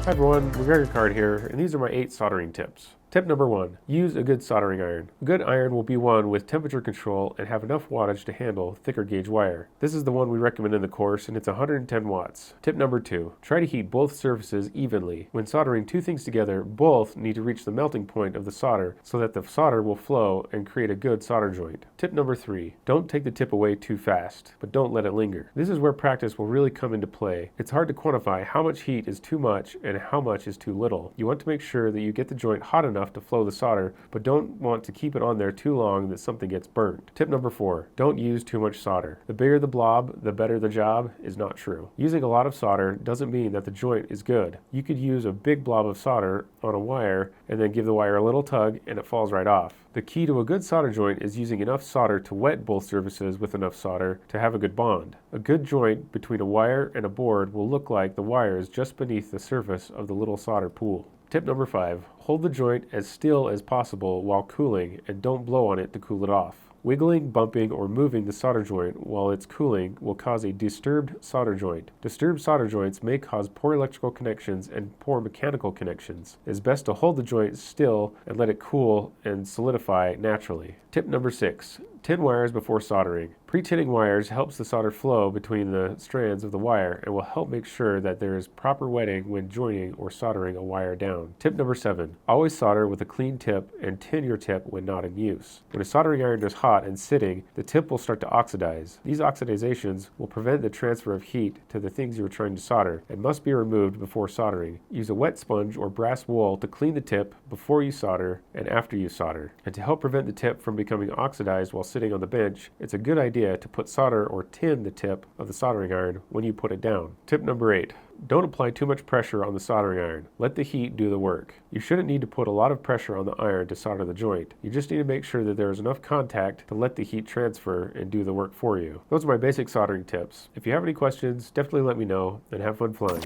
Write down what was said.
Hi everyone, McGregor Card here, and these are my 8 soldering tips. Tip number 1, use a good soldering iron. A good iron will be one with temperature control and have enough wattage to handle thicker gauge wire. This is the one we recommend in the course, and it's 110 watts. Tip number 2, try to heat both surfaces evenly. When soldering two things together, both need to reach the melting point of the solder so that the solder will flow and create a good solder joint. Tip number 3, don't take the tip away too fast, but don't let it linger. This is where practice will really come into play. It's hard to quantify how much heat is too much and how much is too little. You want to make sure that you get the joint hot enough to flow the solder, but don't want to keep it on there too long that something gets burnt. Tip number 4, don't use too much solder. The bigger the blob, the better the job is not true. Using a lot of solder doesn't mean that the joint is good. You could use a big blob of solder on a wire and then give the wire a little tug and it falls right off. The key to a good solder joint is using enough solder to wet both surfaces with enough solder to have a good bond. A good joint between a wire and a board will look like the wire is just beneath the surface of the little solder pool. Tip number 5, hold the joint as still as possible while cooling and don't blow on it to cool it off. Wiggling, bumping, or moving the solder joint while it's cooling will cause a disturbed solder joint. Disturbed solder joints may cause poor electrical connections and poor mechanical connections. It is best to hold the joint still and let it cool and solidify naturally. Tip number 6, tin wires before soldering. Pre-tinning wires helps the solder flow between the strands of the wire and will help make sure that there is proper wetting when joining or soldering a wire down. Tip number 7, always solder with a clean tip and tin your tip when not in use. When a soldering iron is hot and sitting, the tip will start to oxidize. These oxidizations will prevent the transfer of heat to the things you are trying to solder and must be removed before soldering. Use a wet sponge or brass wool to clean the tip before you solder and after you solder. And to help prevent the tip from becoming oxidized while sitting on the bench, it's a good idea to put solder or tin the tip of the soldering iron when you put it down. Tip number 8, don't apply too much pressure on the soldering iron. Let the heat do the work. You shouldn't need to put a lot of pressure on the iron to solder the joint. You just need to make sure that there is enough contact to let the heat transfer and do the work for you. Those are my basic soldering tips. If you have any questions, definitely let me know and have fun flying.